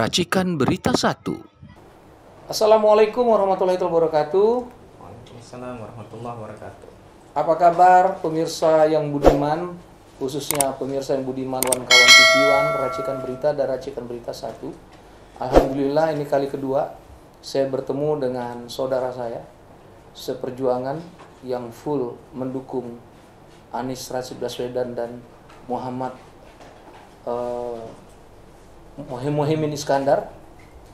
Racikan Berita 1. Assalamualaikum warahmatullahi wabarakatuh. Waalaikumsalam warahmatullahi wabarakatuh. Apa kabar pemirsa yang budiman, khususnya pemirsa yang budiman wan kawan TV1, Racikan Berita dan Racikan Berita 1. Alhamdulillah ini kali kedua saya bertemu dengan saudara saya seperjuangan yang full mendukung Anies Rashid Baswedan dan Muhaimin Iskandar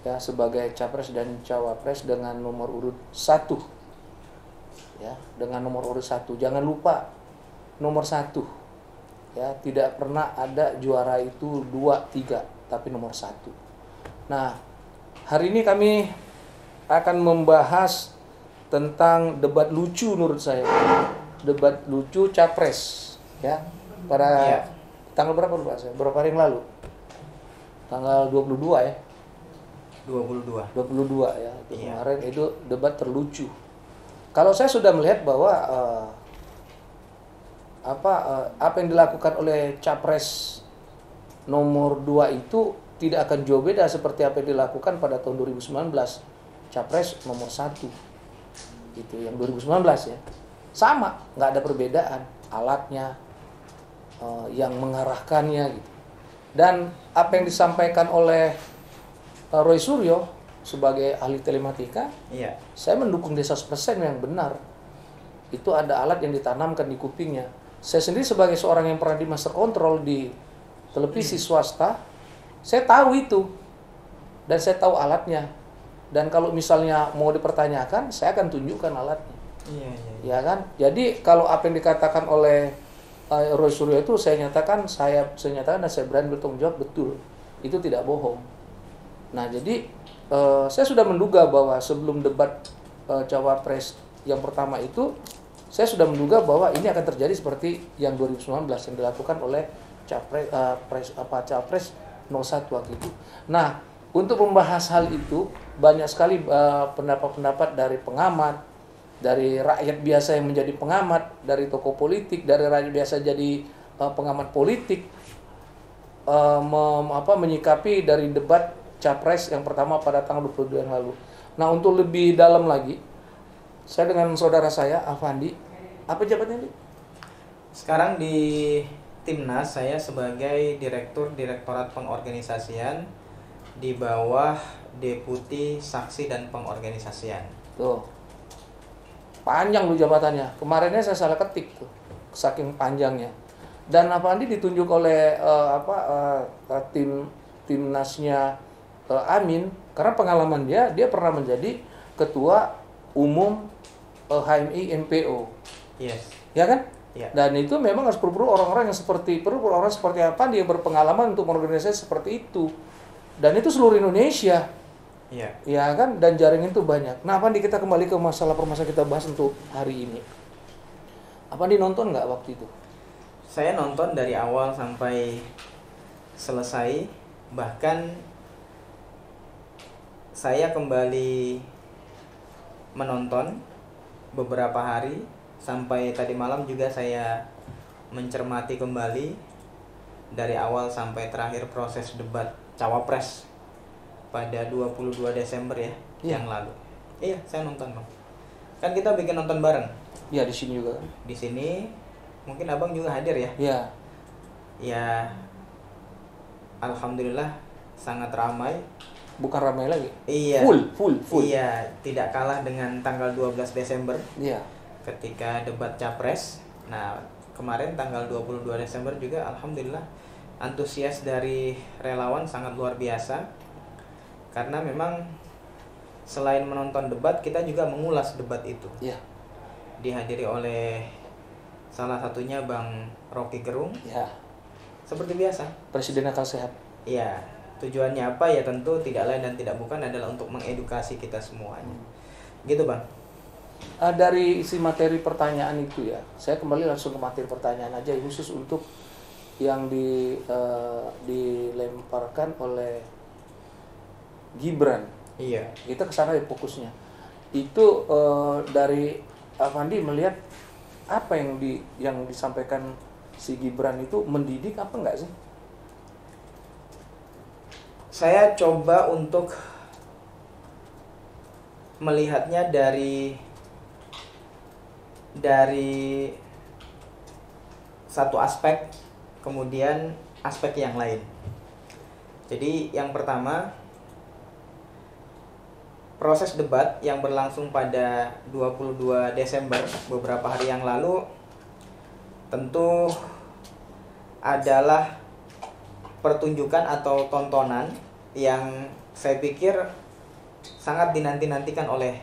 ya sebagai capres dan cawapres dengan nomor urut 1. Ya, dengan nomor urut 1. Jangan lupa nomor 1. Ya, tidak pernah ada juara itu 2, 3, tapi nomor 1. Nah, hari ini kami akan membahas tentang debat lucu menurut saya. Debat lucu capres ya. Pada tanggal berapa Pak? Berapa hari yang lalu? Tanggal 22 ya. 22 ya. Kemarin itu debat terlucu. Kalau saya sudah melihat bahwa apa yang dilakukan oleh capres nomor 2 itu tidak akan jauh beda seperti apa yang dilakukan pada tahun 2019 capres nomor 1 itu yang 2019 ya, sama, nggak ada perbedaan alatnya, yang mengarahkannya gitu. Dan apa yang disampaikan oleh Roy Suryo sebagai ahli telematika, saya mendukung dia 100% yang benar. Itu ada alat yang ditanamkan di kupingnya. Saya sendiri sebagai seorang yang pernah di master control di televisi swasta, saya tahu itu. Dan saya tahu alatnya. Dan kalau misalnya mau dipertanyakan, saya akan tunjukkan alatnya. Ya kan? Jadi kalau apa yang dikatakan oleh Roy Suryo itu saya nyatakan dan saya berani bertanggung jawab betul. Itu tidak bohong. Nah, jadi saya sudah menduga bahwa sebelum debat cawapres yang pertama itu, saya sudah menduga bahwa ini akan terjadi seperti yang 2019 yang dilakukan oleh capres 01 waktu itu. Nah, untuk membahas hal itu banyak sekali pendapat-pendapat dari pengamat, dari rakyat biasa yang menjadi pengamat, dari tokoh politik, dari rakyat biasa jadi pengamat politik, menyikapi dari debat capres yang pertama pada tanggal 22 yang lalu. Nah, untuk lebih dalam lagi, saya dengan saudara saya, Afandi, apa jabatannya? Sekarang di Timnas saya sebagai Direktorat Pengorganisasian di bawah Deputi Saksi dan Pengorganisasian. Tuh. Panjang lu jabatannya. Kemarinnya saya salah ketik tuh, saking panjangnya. Dan Afandi ditunjuk oleh timnasnya Amin karena pengalaman dia pernah menjadi ketua umum HMI MPO. Yes. Ya kan? Ya. Dan itu memang harus perlu orang seperti apa dia berpengalaman untuk mengorganisasi seperti itu. Dan itu seluruh Indonesia. Iya. Ya kan? Dan jaringan itu banyak. Nah, Apandi, kita kembali ke permasalahan kita bahas untuk hari ini. Apandi nonton nggak waktu itu? Saya nonton dari awal sampai selesai. Bahkan saya kembali menonton beberapa hari. Sampai tadi malam juga saya mencermati kembali dari awal sampai terakhir proses debat cawapres pada 22 Desember yang lalu. Iya, saya nonton, Bang. Kan kita bikin nonton bareng. Iya, di sini juga. Di sini mungkin Abang juga hadir ya? Iya. Ya, alhamdulillah sangat ramai. Bukan ramai lagi. Iya. Full. Iya, tidak kalah dengan tanggal 12 Desember. Iya. Ketika debat capres. Nah, kemarin tanggal 22 Desember juga alhamdulillah antusias dari relawan sangat luar biasa. Karena memang selain menonton debat, kita juga mengulas debat itu. Iya. Dihadiri oleh salah satunya Bang Rocky Gerung. Iya. Seperti biasa. Presiden akal sehat. Iya. Tujuannya apa ya, tentu tidak lain dan tidak bukan adalah untuk mengedukasi kita semuanya. Gitu, Bang. Dari isi materi pertanyaan itu ya, saya kembali langsung ke materi pertanyaan aja, khusus untuk yang dilemparkan oleh Gibran. Iya. Kita kesana ya fokusnya. Itu dari Afandi melihat apa yang disampaikan si Gibran itu mendidik apa enggak sih? saya coba untuk melihatnya dari satu aspek, kemudian aspek yang lain. Jadi yang pertama, proses debat yang berlangsung pada 22 Desember beberapa hari yang lalu tentu adalah pertunjukan atau tontonan yang saya pikir sangat dinanti-nantikan oleh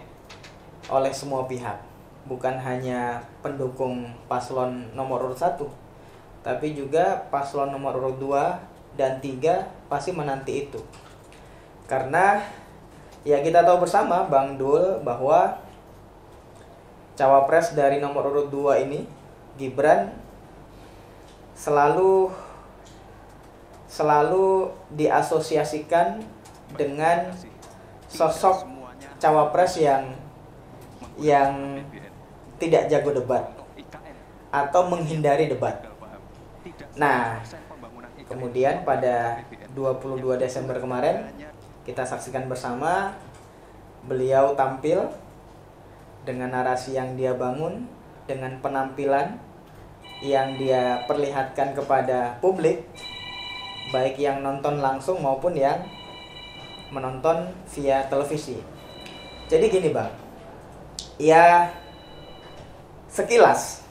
semua pihak. Bukan hanya pendukung paslon nomor urut 1, tapi juga paslon nomor urut 2 dan 3 pasti menanti itu. Karena ya kita tahu bersama Bang Dul bahwa cawapres dari nomor urut 2 ini, Gibran, selalu diasosiasikan dengan sosok cawapres yang tidak jago debat atau menghindari debat. Nah, kemudian pada 22 Desember kemarin kita saksikan bersama beliau tampil dengan narasi yang dia bangun, dengan penampilan yang dia perlihatkan kepada publik, baik yang nonton langsung maupun yang menonton via televisi. Jadi gini Bang, ya sekilas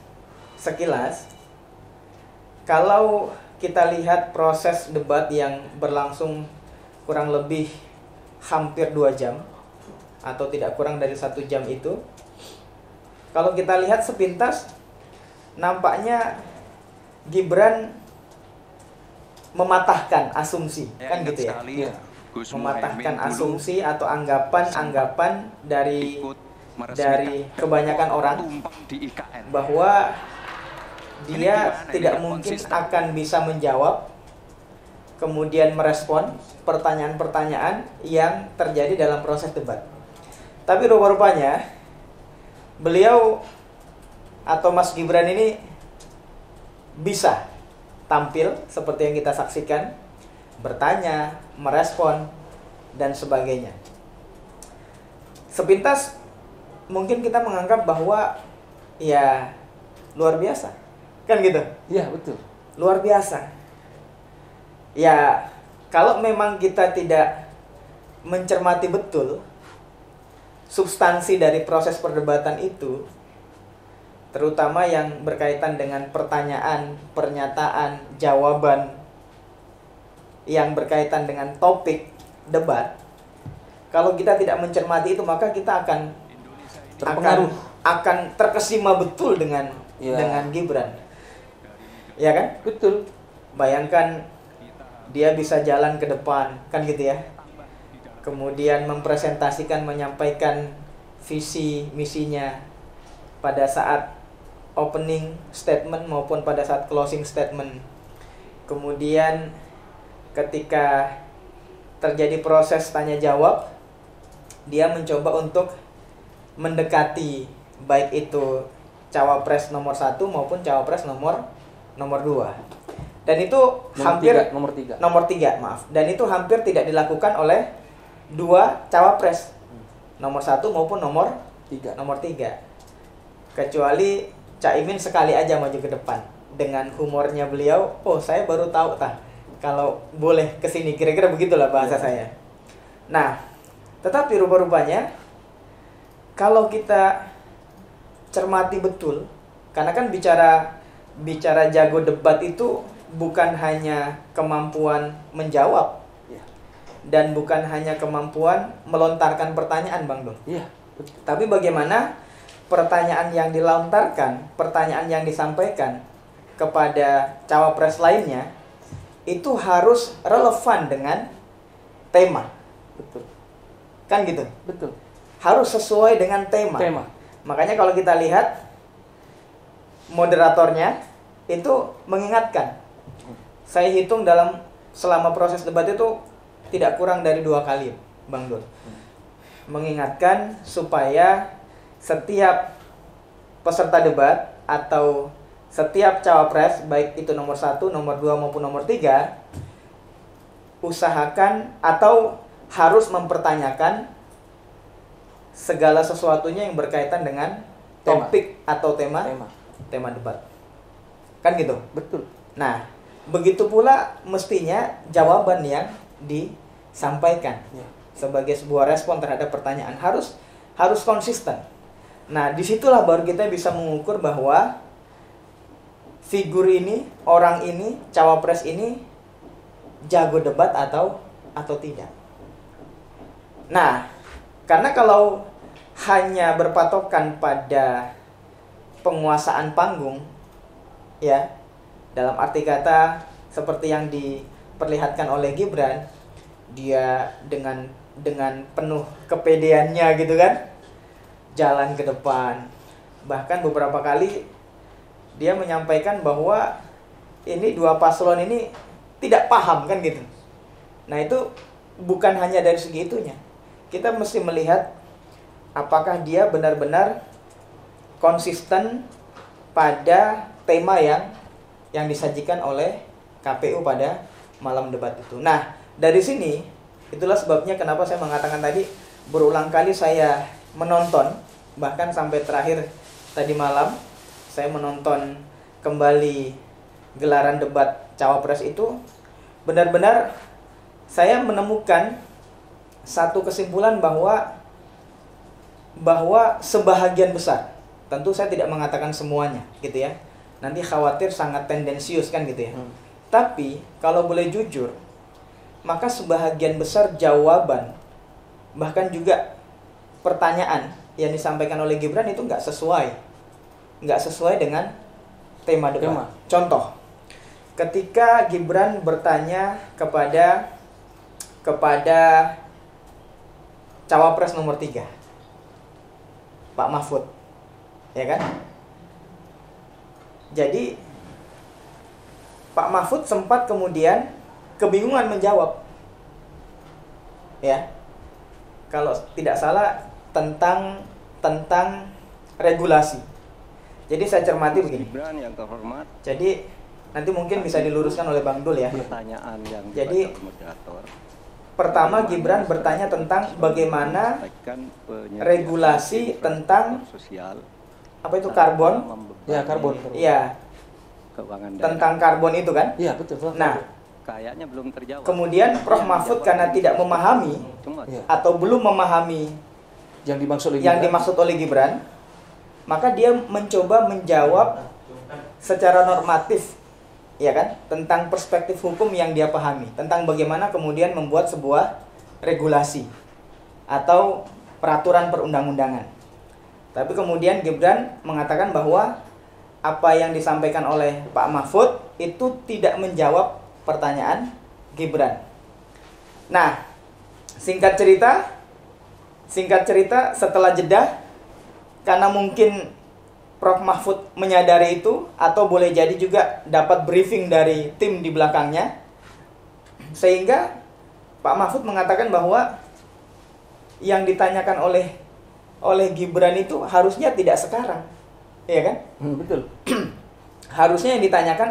kalau kita lihat proses debat yang berlangsung kurang lebih hampir 2 jam atau tidak kurang dari 1 jam itu, kalau kita lihat sepintas nampaknya Gibran mematahkan asumsi, kan gitu ya? Iya. Mematahkan asumsi atau anggapan dari kebanyakan orang bahwa dia tidak mungkin akan bisa menjawab kemudian merespon pertanyaan-pertanyaan yang terjadi dalam proses debat. Tapi rupa-rupanya beliau atau Mas Gibran ini bisa tampil seperti yang kita saksikan, bertanya, merespon, dan sebagainya. Sepintas mungkin kita menganggap bahwa ya luar biasa, kan gitu? Iya, betul. Luar biasa. Ya, kalau memang kita tidak mencermati betul substansi dari proses perdebatan itu, terutama yang berkaitan dengan pertanyaan, pernyataan, jawaban yang berkaitan dengan topik debat, kalau kita tidak mencermati itu maka kita akan Terpengaruh. akan terkesima betul dengan Gibran. Ya kan? Betul. Bayangkan dia bisa jalan ke depan, kan gitu ya. Kemudian mempresentasikan, menyampaikan visi misinya pada saat opening statement maupun pada saat closing statement. Kemudian ketika terjadi proses tanya jawab, dia mencoba untuk mendekati baik itu cawapres nomor 1 maupun cawapres nomor 2. Dan itu nomor 3, maaf. Dan itu hampir tidak dilakukan oleh 2 cawapres, nomor 1 maupun nomor 3. Kecuali Caimin sekali aja maju ke depan dengan humornya beliau. Oh, saya baru tahu kalau boleh kesini, kira-kira begitulah bahasa saya. Nah, tetapi rupa-rupanya kalau kita cermati betul, karena kan bicara jago debat itu bukan hanya kemampuan menjawab, dan bukan hanya kemampuan melontarkan pertanyaan, Bang Dong. Iya. Tapi bagaimana pertanyaan yang dilontarkan, pertanyaan yang disampaikan kepada cawapres lainnya itu harus relevan dengan tema. Betul. Kan gitu? Betul. Harus sesuai dengan tema. Makanya kalau kita lihat moderatornya itu mengingatkan. Saya hitung selama proses debat itu tidak kurang dari 2 kali, Bang Dul. Mengingatkan supaya setiap peserta debat atau setiap cawapres, baik itu nomor 1, nomor 2 maupun nomor 3, usahakan atau harus mempertanyakan segala sesuatunya yang berkaitan dengan topik atau tema debat. Kan gitu? Betul. Nah, begitu pula mestinya jawaban yang disampaikan sebagai sebuah respon terhadap pertanyaan harus konsisten. Nah, disitulah baru kita bisa mengukur bahwa figur ini, orang ini, cawapres ini jago debat atau tidak. Nah, karena kalau hanya berpatokan pada penguasaan panggung, ya, dalam arti kata seperti yang diperlihatkan oleh Gibran, dia dengan penuh kepedeannya gitu kan, jalan ke depan. Bahkan beberapa kali dia menyampaikan bahwa ini dua paslon ini tidak paham kan gitu. Nah, itu bukan hanya dari segi itunya. Kita mesti melihat apakah dia benar-benar konsisten pada tema yang disajikan oleh KPU pada malam debat itu. Nah, dari sini itulah sebabnya kenapa saya mengatakan tadi berulang kali saya menonton, bahkan sampai terakhir tadi malam saya menonton kembali gelaran debat cawapres itu. Benar-benar saya menemukan satu kesimpulan bahwa sebahagian besar, tentu saya tidak mengatakan semuanya gitu ya, nanti khawatir sangat tendensius kan gitu ya. Tapi kalau boleh jujur, maka sebahagian besar jawaban, bahkan juga pertanyaan yang disampaikan oleh Gibran itu nggak sesuai dengan tema debat. Contoh, ketika Gibran bertanya kepada cawapres nomor 3, Pak Mahfud, ya kan? Jadi Pak Mahfud sempat kemudian kebingungan menjawab, ya, kalau tidak salah tentang regulasi. Jadi saya cermati begini. Yang terhormat. Jadi nanti mungkin bisa diluruskan oleh Bang Dul ya. Pertanyaan yang jadi pertama Gibran bertanya tentang bagaimana regulasi tentang sosial, apa itu karbon? Ya, karbon. Iya. Tentang karbon itu kan? Iya, betul. Nah, kayaknya belum terjawab. Kemudian Prof Mahfud karena tidak memahami atau belum memahami yang dimaksud oleh Gibran, maka dia mencoba menjawab secara normatif, ya kan, tentang perspektif hukum yang dia pahami, tentang bagaimana kemudian membuat sebuah regulasi atau peraturan perundang-undangan. Tapi kemudian Gibran mengatakan bahwa apa yang disampaikan oleh Pak Mahfud itu tidak menjawab pertanyaan Gibran. Nah, singkat cerita setelah jeda, karena mungkin Prof Mahfud menyadari itu, atau boleh jadi juga dapat briefing dari tim di belakangnya, sehingga Pak Mahfud mengatakan bahwa yang ditanyakan oleh Gibran itu harusnya tidak sekarang, ya kan? Betul. Harusnya yang ditanyakan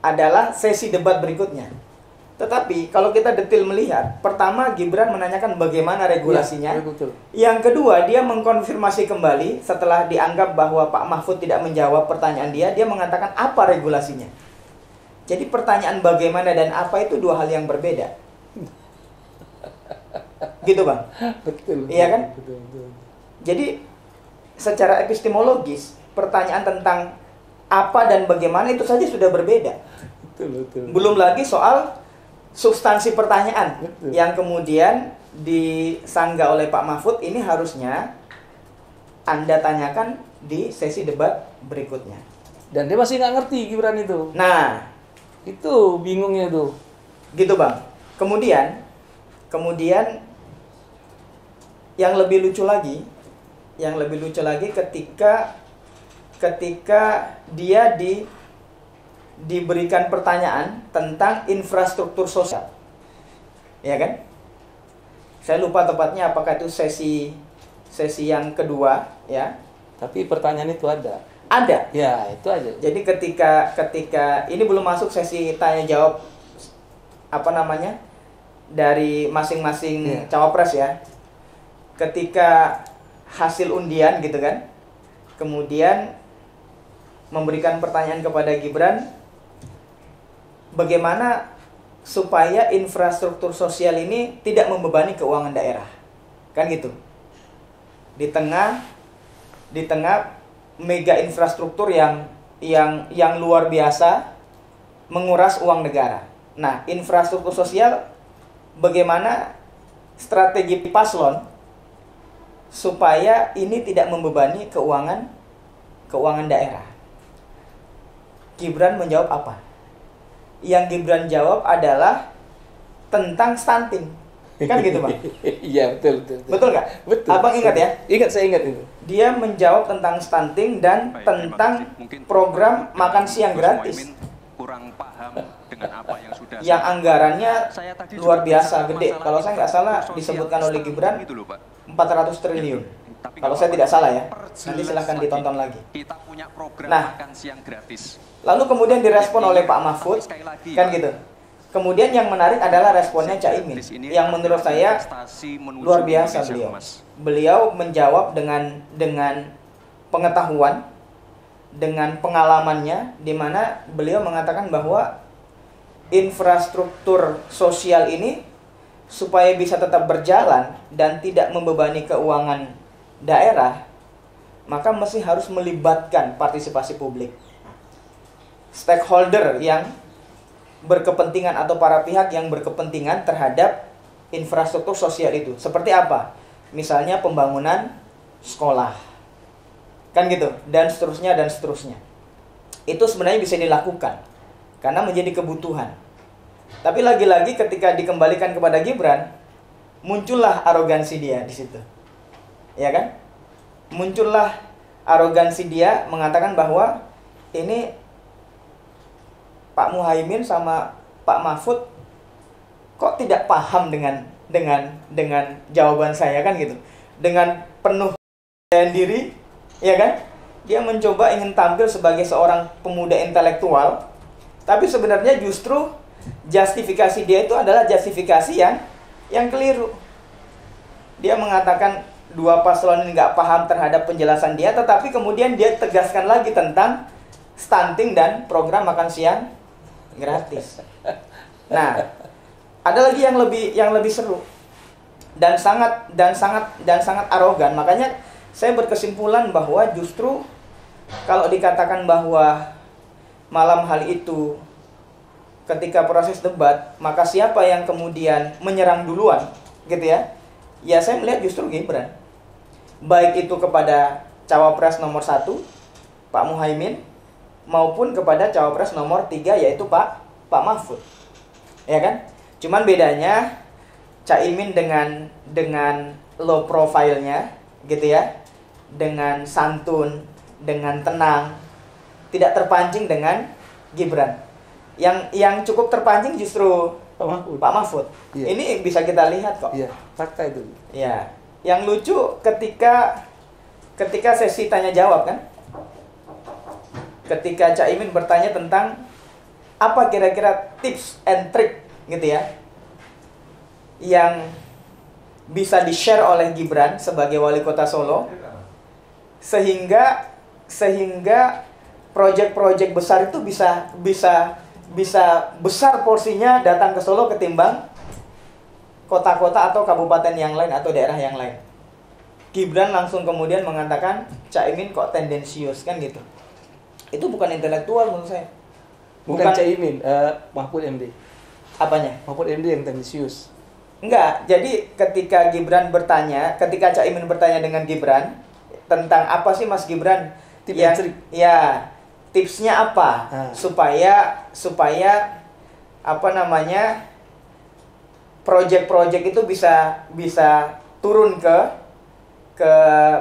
adalah sesi debat berikutnya. Tetapi kalau kita detail melihat, pertama Gibran menanyakan bagaimana regulasinya. Ya, betul. Yang kedua, dia mengkonfirmasi kembali setelah dianggap bahwa Pak Mahfud tidak menjawab pertanyaan dia mengatakan apa regulasinya. Jadi pertanyaan bagaimana dan apa itu dua hal yang berbeda. Gitu, Bang? Betul. Iya kan? Betul. Jadi secara epistemologis, pertanyaan tentang apa dan bagaimana itu saja sudah berbeda. Betul. Belum lagi soal substansi pertanyaan. Betul. Yang kemudian disanggah oleh Pak Mahfud ini harusnya Anda tanyakan di sesi debat berikutnya. Dan dia masih nggak ngerti Gibran itu. Nah, itu bingungnya tuh. gitu Bang. Kemudian yang lebih lucu lagi ketika dia diberikan pertanyaan tentang infrastruktur sosial, ya kan? Saya lupa tepatnya apakah itu sesi yang kedua, ya. Tapi pertanyaan itu ada. Ya, itu aja. Jadi ketika ini belum masuk sesi tanya jawab apa namanya, dari masing-masing Iya. cawapres ya. Ketika hasil undian gitu kan, kemudian memberikan pertanyaan kepada Gibran, bagaimana supaya infrastruktur sosial ini tidak membebani keuangan daerah, kan gitu. Di tengah mega infrastruktur yang luar biasa menguras uang negara. Nah, infrastruktur sosial, bagaimana strategi paslon supaya ini tidak membebani keuangan daerah. Gibran menjawab apa? Yang Gibran jawab adalah tentang stunting. Kan gitu, Bang? Iya, betul. Betul nggak? Betul. Abang ingat ya? Ingat, saya ingat itu. Dia menjawab tentang stunting dan Baik, terima tentang kasih. Mungkin program makan siang Gus gratis Muhaimin kurang paham dengan apa yang sudah yang anggarannya saya tadi luar juga biasa bicara gede. masalah Kalau saya nggak salah infrastruktur disebutkan sosial oleh Gibran gitu loh, Pak. 400 triliun. Tapi Kalau nggak saya apa-apa. tidak salah ya. Perjelas Nanti silahkan ditonton lagi. Kita punya program Nah. makan siang gratis. Lalu kemudian direspon oleh Pak Mahfud, Tapi sekali lagi, kan Pak, gitu. Kemudian yang menarik adalah responnya Caimin, gratis ini yang menurut saya investasi menuju luar biasa Indonesia beliau. emas. Beliau menjawab dengan pengetahuan, dengan pengalamannya, di mana beliau mengatakan bahwa infrastruktur sosial ini supaya bisa tetap berjalan dan tidak membebani keuangan daerah, maka mesti harus melibatkan partisipasi publik. Stakeholder yang berkepentingan atau para pihak yang berkepentingan terhadap infrastruktur sosial itu. Seperti apa? Misalnya pembangunan sekolah. Kan gitu, dan seterusnya dan seterusnya. Itu sebenarnya bisa dilakukan karena menjadi kebutuhan. Tapi lagi-lagi ketika dikembalikan kepada Gibran, muncullah arogansi dia di situ. Ya kan? Muncullah arogansi dia mengatakan bahwa ini Pak Muhaimin sama Pak Mahfud kok tidak paham dengan jawaban saya, kan gitu. Dengan penuh percaya diri, ya kan? Dia mencoba ingin tampil sebagai seorang pemuda intelektual, tapi sebenarnya justru justifikasi dia itu adalah justifikasi yang keliru. Dia mengatakan dua paslon ini nggak paham terhadap penjelasan dia, tetapi kemudian dia tegaskan lagi tentang stunting dan program makan siang gratis. Nah, ada lagi yang lebih seru dan sangat arogan. Makanya saya berkesimpulan bahwa justru kalau dikatakan bahwa malam hari itu ketika proses debat, maka siapa yang kemudian menyerang duluan, gitu ya? Ya, saya melihat justru Gibran. Baik itu kepada cawapres nomor 1, Pak Muhaimin, maupun kepada cawapres nomor 3, yaitu Pak Mahfud. Ya kan? Cuman bedanya Caimin dengan low profile-nya, gitu ya, dengan santun, dengan tenang, tidak terpancing dengan Gibran. Yang cukup terpancing justru Pak Mahfud. Iya. Ini bisa kita lihat kok. Iya, fakta itu. Ya, yang lucu ketika sesi tanya jawab kan, ketika Caimin bertanya tentang apa kira-kira tips and trick gitu ya, yang bisa di-share oleh Gibran sebagai wali kota Solo, sehingga proyek-proyek besar itu bisa besar porsinya datang ke Solo ketimbang kota-kota atau kabupaten yang lain atau daerah yang lain. Gibran langsung kemudian mengatakan Caimin kok tendensius, kan gitu. Itu bukan intelektual menurut saya. Bukan Caimin, Mahfud MD. Apanya? Mahfud MD yang tendensius. Enggak, jadi ketika Caimin bertanya dengan Gibran tentang apa sih Mas Gibran? Tips and trick. Ya, tipsnya apa? Supaya apa namanya? Proyek-proyek itu bisa turun ke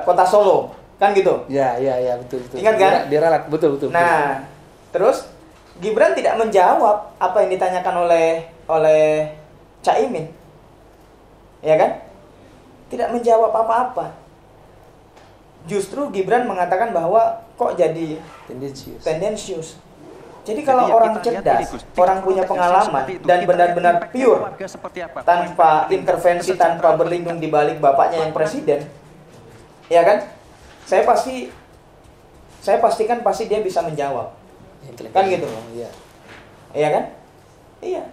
kota Solo, kan gitu. Ya, betul. Ingat kan? Dia ralat, betul. Nah, terus Gibran tidak menjawab apa yang ditanyakan oleh Caimin. Ya kan? Tidak menjawab apa-apa. Justru Gibran mengatakan bahwa kok jadi Tendensius. tendensius. Jadi kalau ya orang kita lihat cerdas, ini, Gus, orang tiga punya konteks pengalaman seperti itu. dan Kita benar-benar lihat impact pure, keluarga seperti apa, tanpa impact intervensi, tanpa kesejahteraan berlindung di balik bapaknya yang presiden, ya kan? Saya pastikan pasti dia bisa menjawab, kan gitu, Iya. iya kan? Iya.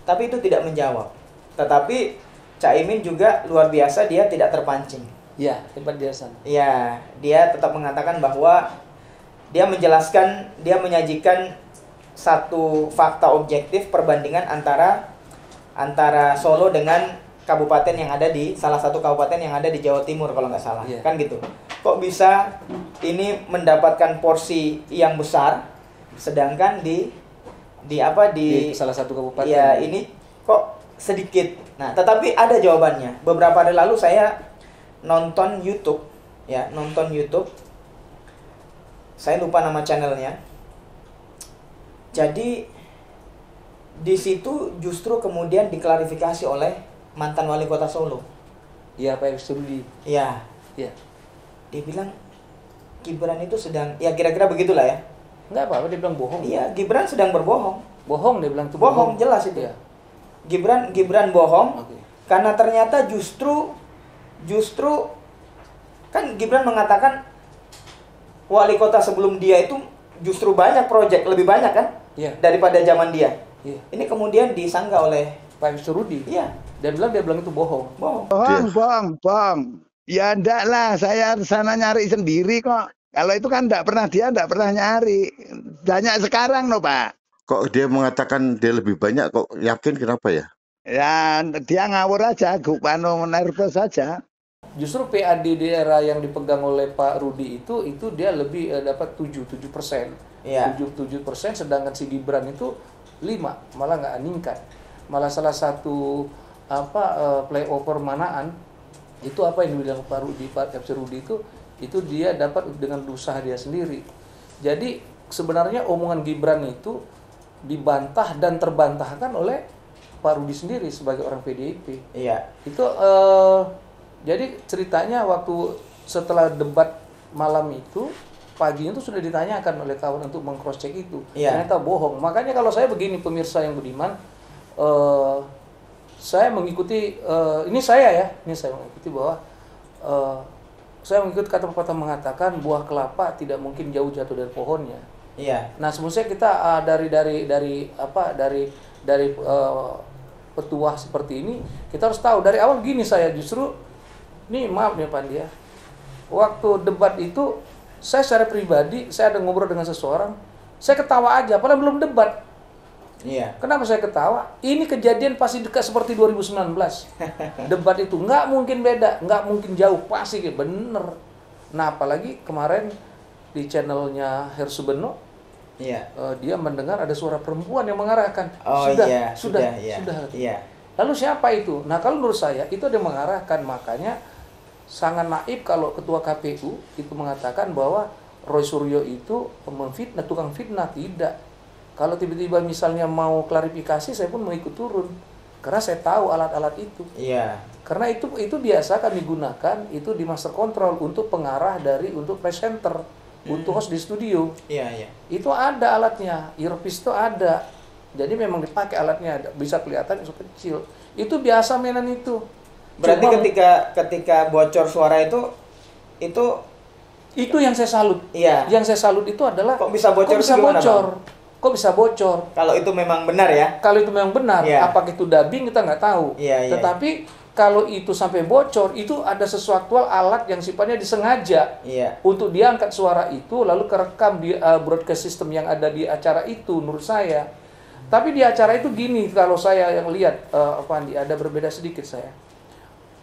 Tapi itu tidak menjawab. Tetapi Caimin juga luar biasa, dia tidak terpancing. Iya, tempat dia sana. Iya, dia tetap mengatakan bahwa dia menjelaskan, dia menyajikan satu fakta objektif perbandingan antara Solo dengan kabupaten yang ada di salah satu kabupaten yang ada di Jawa Timur kalau nggak salah, kan gitu. Kok bisa ini mendapatkan porsi yang besar, sedangkan di salah satu kabupaten. ya ini kok sedikit. Nah, tetapi ada jawabannya. Beberapa hari lalu saya nonton YouTube. Saya lupa nama channelnya. Jadi di situ justru kemudian diklarifikasi oleh mantan wali kota Solo. Iya, Pak Sudi. Iya. Iya. Dia bilang Gibran itu sedang, ya kira-kira begitulah ya. Enggak apa-apa, dia bilang bohong. Iya, Gibran sedang berbohong. Bohong, dia bilang itu Bohong, jelas itu. Iya. Gibran bohong. Oke. Karena ternyata justru kan Gibran mengatakan wali kota sebelum dia itu justru banyak proyek, lebih banyak kan? Iya. Daripada zaman dia. Iya. Ini kemudian disanggah oleh Pak Sudi. iya, Dia bilang itu bohong. bohong. Bohong. Ya enggak lah, saya sana nyari sendiri kok. Kalau itu kan dia enggak pernah nyari. Banyak sekarang loh, Pak. Kok dia mengatakan dia lebih banyak, kok yakin kenapa ya? Ya, dia ngawur aja, nervous saja. Justru PAD di era yang dipegang oleh Pak Rudi itu dia lebih dapat 7%. Iya. 7%, sedangkan si Gibran itu 5, malah nggak meningkat. Malah salah satu playover manaan itu apa yang dibilang Pak FC Rudi itu dia dapat dengan usaha dia sendiri. Jadi sebenarnya omongan Gibran itu dibantah dan terbantahkan oleh Pak Rudi sendiri sebagai orang PDIP. Iya. Itu jadi ceritanya waktu setelah debat malam itu paginya itu sudah ditanyakan oleh kawan untuk meng-cross check itu. Iya. Ternyata bohong. Makanya kalau saya begini, pemirsa yang budiman, saya mengikuti saya mengikuti bahwa saya mengikuti kata pepatah mengatakan buah kelapa tidak mungkin jauh jatuh dari pohonnya. Iya. Nah, sebenarnya kita dari petuah seperti ini, kita harus tahu dari awal gini. Saya justru nih, maaf nih Pak Dia, waktu debat itu saya secara pribadi saya ada ngobrol dengan seseorang, saya ketawa aja padahal belum debat. Iya. Kenapa saya ketawa? Ini kejadian pasti dekat seperti 2019. Debat itu nggak mungkin beda, nggak mungkin jauh, pasti bener. Nah, apalagi kemarin di channelnya Hersubeno, Iya. dia mendengar ada suara perempuan yang mengarahkan. Oh, sudah. Iya. Lalu siapa itu? Nah, kalau menurut saya itu ada yang mengarahkan. Makanya sangat naif kalau ketua KPU itu mengatakan bahwa Roy Suryo itu memfitnah, tukang fitnah. Tidak. Kalau tiba-tiba misalnya mau klarifikasi, saya pun mau ikut turun. Karena saya tahu alat-alat itu. Iya. Karena itu biasa kami gunakan itu di master control untuk pengarah untuk presenter, untuk host di studio. Iya. Itu ada alatnya, earpiece itu ada. Jadi memang dipakai alatnya, bisa kelihatan itu kecil. Itu biasa mainan itu. Berarti ketika bocor suara itu yang saya salut. Iya. Yang saya salut itu adalah Kok bisa bocor? Kok bisa bocor? Kalau itu memang benar ya. Kalau itu memang benar, Iya. apakah itu dubbing kita nggak tahu. Iya. Tetapi kalau itu sampai bocor, itu ada sesuatu alat yang sifatnya disengaja Iya. untuk diangkat suara itu lalu kerekam di broadcast system yang ada di acara itu, menurut saya. Tapi di acara itu gini, kalau saya yang lihat, ada berbeda sedikit saya.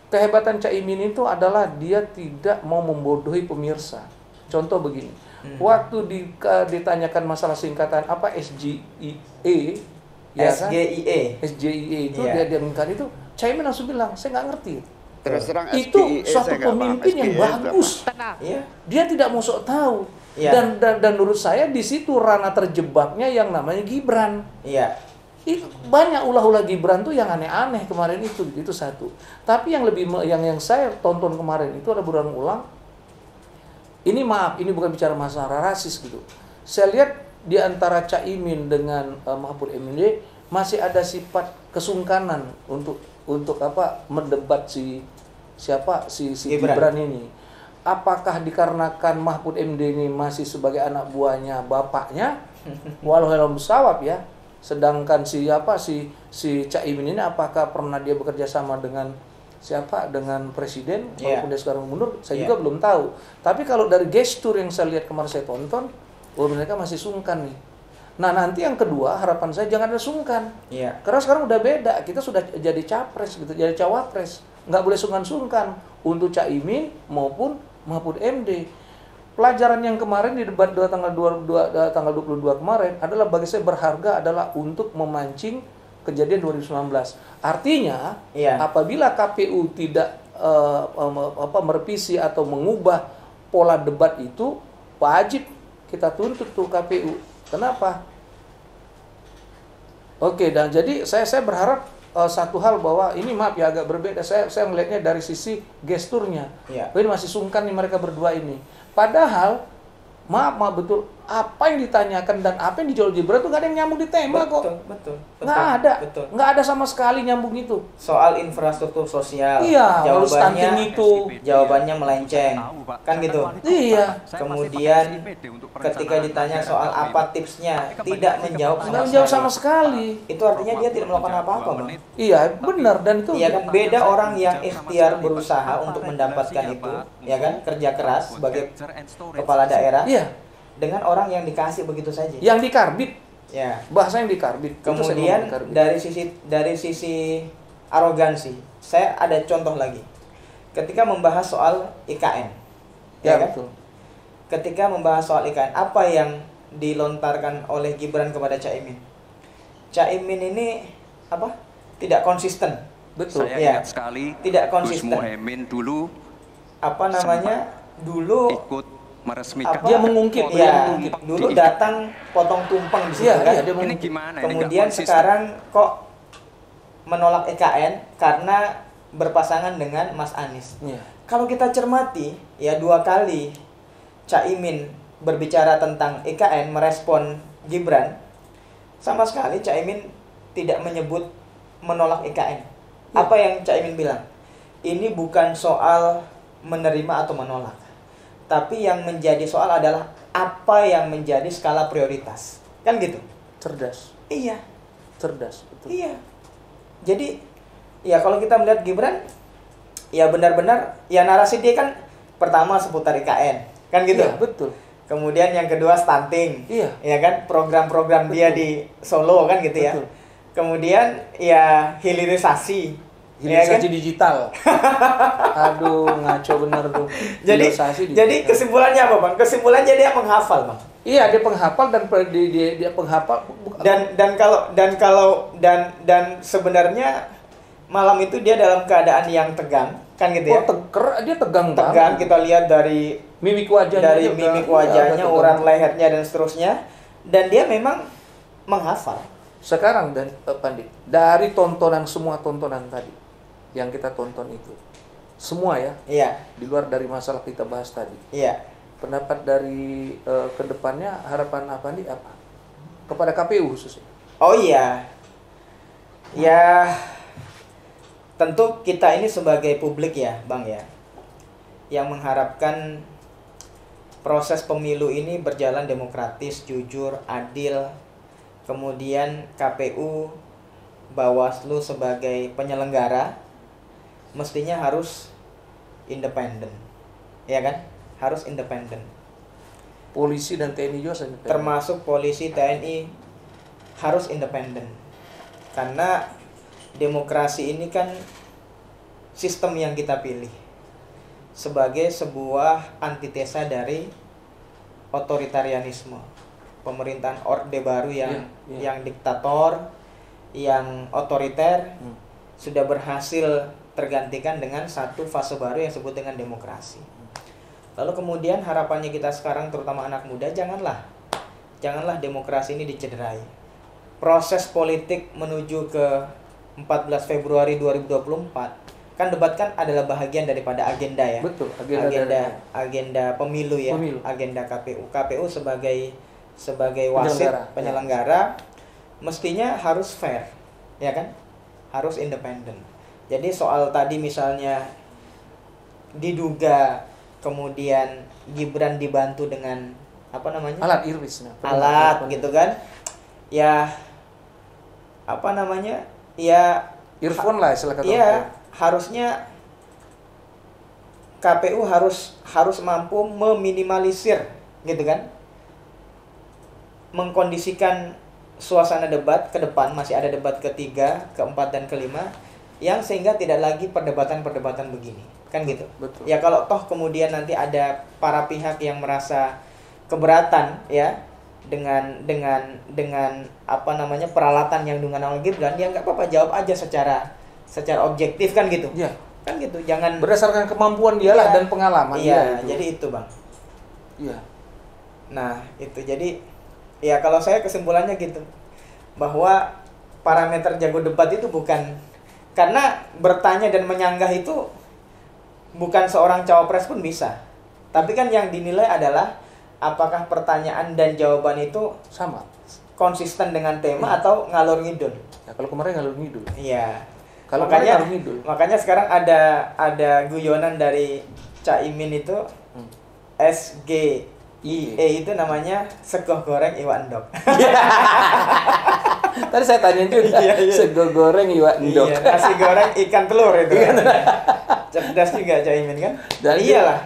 Kehebatan Caimin itu adalah dia tidak mau membodohi pemirsa. Contoh begini. Waktu ditanyakan masalah singkatan apa SGIE, ya kan? SGIE itu Iya. dia mengingkari itu, Caimin langsung bilang, saya nggak ngerti. Terus terang Itu suatu pemimpin yang bagus. Iya. Dia tidak mau sok tahu. Iya. Dan menurut saya di situ ranah terjebaknya yang namanya Gibran. Iya. Itu banyak ulah-ulah Gibran tuh yang aneh-aneh kemarin itu satu. Tapi yang yang saya tonton kemarin itu ada berulang-ulang. Ini maaf, ini bukan bicara masalah rasis gitu. Saya lihat di antara Caimin dengan Mahfud MD masih ada sifat kesungkanan untuk apa mendebat si Gibran ini. Apakah dikarenakan Mahfud MD ini masih sebagai anak buahnya bapaknya, walau dalam pesawat ya, sedangkan si Caimin ini apakah pernah dia bekerja sama dengan dengan presiden walaupun dia sekarang mundur, saya juga belum tahu. Tapi kalau dari gestur yang saya lihat kemarin saya tonton, mereka masih sungkan nih. Nah nanti yang kedua harapan saya jangan ada sungkan, karena sekarang udah beda, kita sudah jadi capres gitu, jadi cawapres, nggak boleh sungkan-sungkan untuk Caimin maupun Mahfud MD. Pelajaran yang kemarin di debat tanggal 22 kemarin adalah bagi saya berharga adalah untuk memancing kejadian 2019. Artinya apabila KPU tidak merevisi atau mengubah pola debat itu, wajib kita tuntut tuh KPU. Kenapa? Oke, dan jadi saya berharap satu hal bahwa ini maaf ya agak berbeda. Saya melihatnya dari sisi gesturnya. Ini masih sungkan nih mereka berdua ini. Padahal maaf betul apa yang ditanyakan dan apa yang dijawab Gibran itu nggak ada yang nyambung di tema kok. Betul. Nggak ada sama sekali nyambung itu. Soal infrastruktur sosial. Lalu stunting itu. Jawabannya melenceng. Kan gitu. Iya. Kemudian ketika ditanya soal apa tipsnya, tidak menjawab sama sekali. Itu artinya dia tidak melakukan apa-apa, Bang. Iya, benar, dan itu kan beda orang yang ikhtiar berusaha untuk mendapatkan itu, ya kan, kerja keras sebagai kepala daerah. Dengan orang yang dikasih begitu saja. Yang dikarbit. Bahasa yang dikarbit. Kemudian dari sisi arogansi, saya ada contoh lagi. Ketika membahas soal IKN. Betul. Ketika membahas soal IKN, apa yang dilontarkan oleh Gibran kepada Caimin? Caimin ini apa? Tidak konsisten. Betul. Saya ingat sekali. Tidak konsisten. Gus Muhaimin dulu ikut meresmikan. Dia mengungkit. Dulu datang potong tumpeng di situ kan. Ini gimana? Kemudian sekarang kok menolak IKN karena berpasangan dengan Mas Anies. Kalau kita cermati, dua kali Caimin berbicara tentang IKN, merespon Gibran, sama sekali Caimin tidak menyebut menolak IKN. Apa yang Caimin bilang? Ini bukan soal menerima atau menolak, tapi yang menjadi soal adalah apa yang menjadi skala prioritas. Kan gitu. Cerdas. Iya. Cerdas, betul. Iya. Jadi, kalau kita melihat Gibran, benar-benar, narasi dia kan pertama seputar IKN. Kan gitu? Iya, betul. Kemudian yang kedua stunting. Iya. Kan? Program-program dia di Solo kan gitu ya. Betul. Kemudian hilirisasi. Hilirisasi digital. Aduh, ngaco bener tuh. Jadi kesimpulannya apa, Bang? Kesimpulannya dia menghafal, Bang. Iya, dia penghafal dan dia penghafal. Dan sebenarnya malam itu dia dalam keadaan yang tegang, kan gitu ya? Dia tegang banget. Tegang, kita lihat dari mimik wajahnya, urat lehernya dan seterusnya. Dan dia memang menghafal. Sekarang dan Pandi, dari semua tontonan tadi yang kita tonton itu, semua di luar dari masalah kita bahas tadi. Pendapat dari kedepannya harapan Pandi apa? Kepada KPU khususnya. Tentu kita ini sebagai publik Bang yang mengharapkan proses pemilu ini berjalan demokratis, jujur, adil. Kemudian KPU, Bawaslu sebagai penyelenggara mestinya harus independen. Kan? Harus independen. Polisi dan TNI juga independen. Termasuk polisi, TNI harus independen. Karena demokrasi ini kan sistem yang kita pilih sebagai sebuah antitesa dari otoritarianisme, pemerintahan orde baru yang diktator, yang otoriter, sudah berhasil tergantikan dengan satu fase baru yang disebut dengan demokrasi. Lalu kemudian harapannya kita sekarang, terutama anak muda, janganlah demokrasi ini dicederai. Proses politik menuju ke 14 Februari 2024 kan debat kan adalah bahagian daripada agenda Betul, agenda pemilu Agenda KPU sebagai sebagai wasit Penyelenggara. penyelenggara mestinya harus fair, ya kan? Harus independen. Jadi soal tadi misalnya diduga kemudian Gibran dibantu dengan apa namanya? Alat iris. Alat gitu kan. Ya apa namanya? Ya Earphone lah istilah kata. iya, harusnya KPU harus mampu meminimalisir gitu kan. Mengkondisikan suasana debat ke depan, masih ada debat ketiga, keempat dan kelima yang sehingga tidak lagi perdebatan-perdebatan begini. Kan gitu. Betul. Ya kalau toh kemudian nanti ada para pihak yang merasa keberatan ya dengan apa namanya peralatan yang digunakan oleh Gibran, ya nggak apa-apa, jawab aja secara objektif kan gitu. Iya. Kan gitu, jangan Berdasarkan kemampuan dia lah dan pengalaman iya, dia. jadi itu Bang. Iya. Nah, itu jadi ya kalau saya kesimpulannya gitu. Bahwa parameter jago debat itu bukan karena bertanya dan menyanggah itu bukan seorang cawapres pun bisa. Tapi kan yang dinilai adalah apakah pertanyaan dan jawaban itu Sama. konsisten dengan tema atau ngalor ngidul. Ya, kalau kemarin ngalur ngidul. Iya. Kalau makanya kemarin ngalur ngidul. makanya sekarang ada guyonan dari Caimin itu SGIE itu namanya sego goreng iwak endok. Tadi saya tanya juga. Iya. Sego goreng iwak endok. Iya, nasi goreng ikan telur itu. Cerdas juga Caimin kan? Dan Iyalah.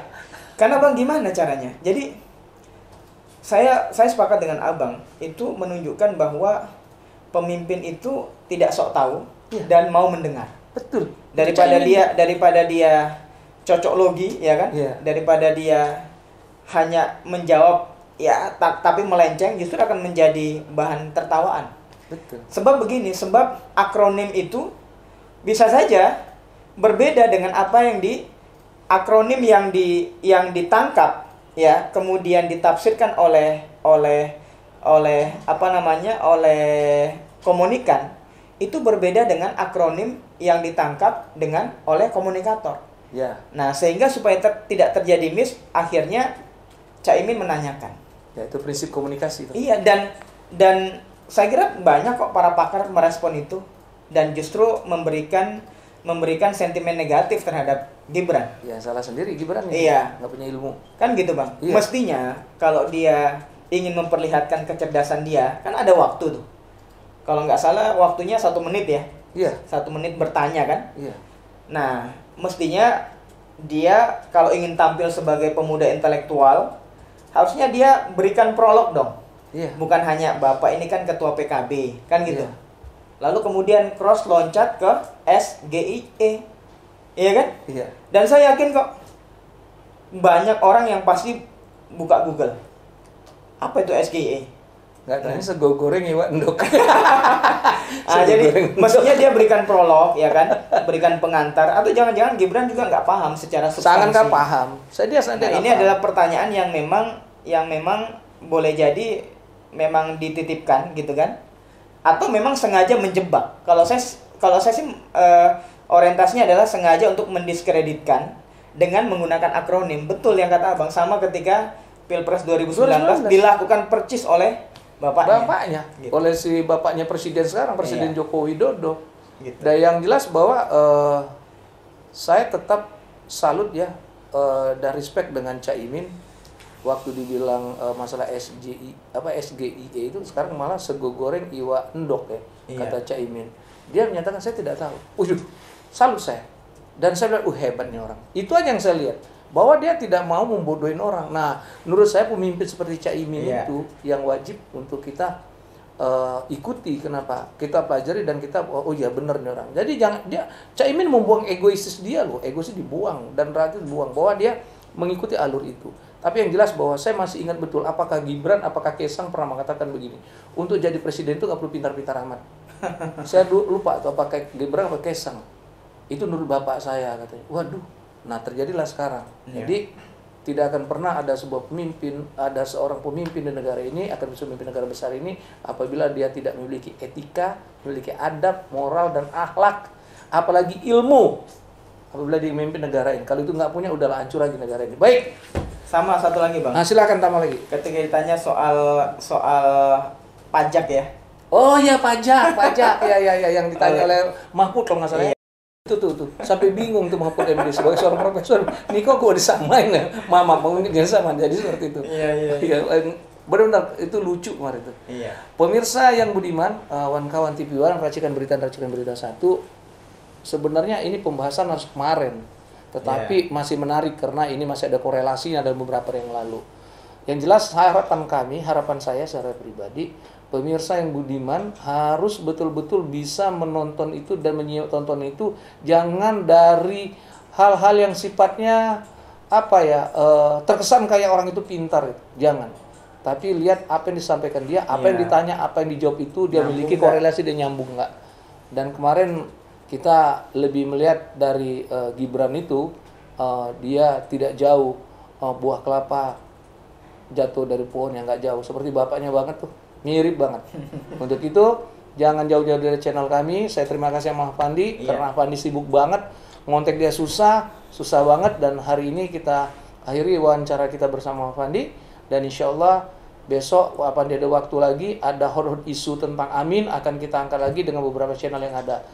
Karena Bang gimana caranya? Jadi saya sepakat dengan Abang, itu menunjukkan bahwa pemimpin itu tidak sok tahu dan mau mendengar. Betul. Daripada dia cocok logi, ya kan? Iya. Daripada dia hanya menjawab ya tapi melenceng, justru akan menjadi bahan tertawaan. Betul. Sebab begini, sebab akronim itu bisa saja berbeda dengan apa yang akronim yang ditangkap ya, kemudian ditafsirkan oleh apa namanya? Oleh komunikan, itu berbeda dengan akronim yang ditangkap oleh komunikator. Ya. Nah, sehingga supaya tidak terjadi miss, akhirnya Caimin menanyakan. Ya, itu prinsip komunikasi itu. Iya, dan saya kira banyak kok para pakar merespon itu dan justru memberikan sentimen negatif terhadap Gibran. Ya, salah sendiri Gibran. Iya. Nggak punya ilmu. Kan gitu Bang. Iya. Mestinya kalau dia ingin memperlihatkan kecerdasan dia, kan ada waktu tuh. Kalau nggak salah waktunya 1 menit ya. Iya. 1 menit bertanya kan. Iya. Nah, mestinya dia kalau ingin tampil sebagai pemuda intelektual, harusnya dia berikan prolog dong. Iya. Bukan hanya Bapak ini kan ketua PKB, kan gitu. Iya. Lalu kemudian cross loncat ke SGIE. Iya kan? Iya. Dan saya yakin kok banyak orang yang pasti buka Google. Apa itu SGIE? Nggak tahu, ini sego goreng iwak endok. Jadi mestinya dia berikan prolog, ya kan? Berikan pengantar. Atau jangan-jangan Gibran juga nggak paham secara substansi. Sangat nggak paham. Dia Nah, ini adalah pertanyaan yang memang boleh jadi memang dititipkan gitu kan? Atau memang sengaja menjebak. Kalau saya sih orientasinya adalah sengaja untuk mendiskreditkan dengan menggunakan akronim. Betul yang kata Abang, sama ketika Pilpres 2019 dilakukan percis oleh bapaknya. Gitu. Oleh si bapaknya presiden sekarang, Presiden Iya. Joko Widodo. Gitu. Dan yang jelas bahwa saya tetap salut ya dan respect dengan Caimin waktu dibilang masalah SGIE itu, sekarang malah sego goreng iwak endok ya, Iya. kata Caimin. Dia menyatakan saya tidak tahu. Salut saya. Dan saya bilang, hebat nih orang. Itu aja yang saya lihat. Bahwa dia tidak mau membodohin orang. Nah, menurut saya pemimpin seperti Caimin Iya. itu yang wajib untuk kita ikuti. Kenapa? Kita pelajari dan kita, oh iya benar nih orang. Jadi Caimin membuang egoisis dia loh. Egois dibuang dan rakyat dibuang. Bahwa dia mengikuti alur itu. Tapi yang jelas bahwa saya masih ingat betul apakah Gibran, apakah Kaesang pernah mengatakan begini. Untuk jadi presiden itu nggak perlu pintar-pintar amat. Saya lupa tuh apakah Gibran atau Kaesang. Itu menurut bapak saya katanya. Waduh. Nah, terjadilah sekarang. Iya. Jadi tidak akan pernah ada sebuah pemimpin, ada seorang pemimpin di negara ini akan bisa memimpin negara besar ini apabila dia tidak memiliki etika, memiliki adab, moral dan akhlak, apalagi ilmu. Apabila dia memimpin negara ini, kalau itu nggak punya, udahlah hancur lagi negara ini. Baik. Sama satu lagi Bang. Nah, silakan tambah lagi. Ketika ditanya soal pajak ya. Oh ya, pajak ya yang ditanya oleh Mahfud kalau nggak salah. Itu tuh sampai bingung tuh Mahfud MD sebagai seorang profesor. Nih kok gue disamain ya? Mama mungkin sama jadi seperti itu. Iya. Benar-benar itu lucu kemarin itu. Iya. Pemirsa yang budiman, kawan-kawan TV One, racikan berita 1, sebenarnya ini pembahasan harus kemarin, tetapi masih menarik karena ini masih ada korelasinya dalam beberapa hari yang lalu. Yang jelas harapan saya secara pribadi, pemirsa yang budiman harus betul-betul bisa menonton itu dan menyimak tonton itu, jangan dari hal-hal yang sifatnya terkesan kayak orang itu pintar, jangan. Tapi lihat apa yang disampaikan dia, apa yang ditanya, apa yang dijawab itu dia nyambung memiliki korelasi dan nyambung nggak. Dan kemarin kita lebih melihat dari Gibran itu, dia tidak jauh buah kelapa jatuh dari pohon yang nggak jauh, seperti bapaknya banget tuh, mirip banget. Untuk itu jangan jauh-jauh dari channel kami. Saya terima kasih sama Fandi karena Fandi sibuk banget, ngontek dia susah banget, dan hari ini kita akhiri wawancara kita bersama Fandi. Dan insya Allah besok Fandi ada waktu lagi, ada hot isu tentang Amin akan kita angkat lagi dengan beberapa channel yang ada.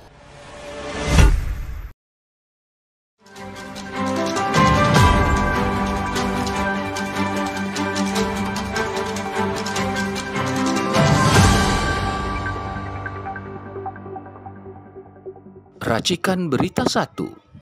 Racikan Berita 1.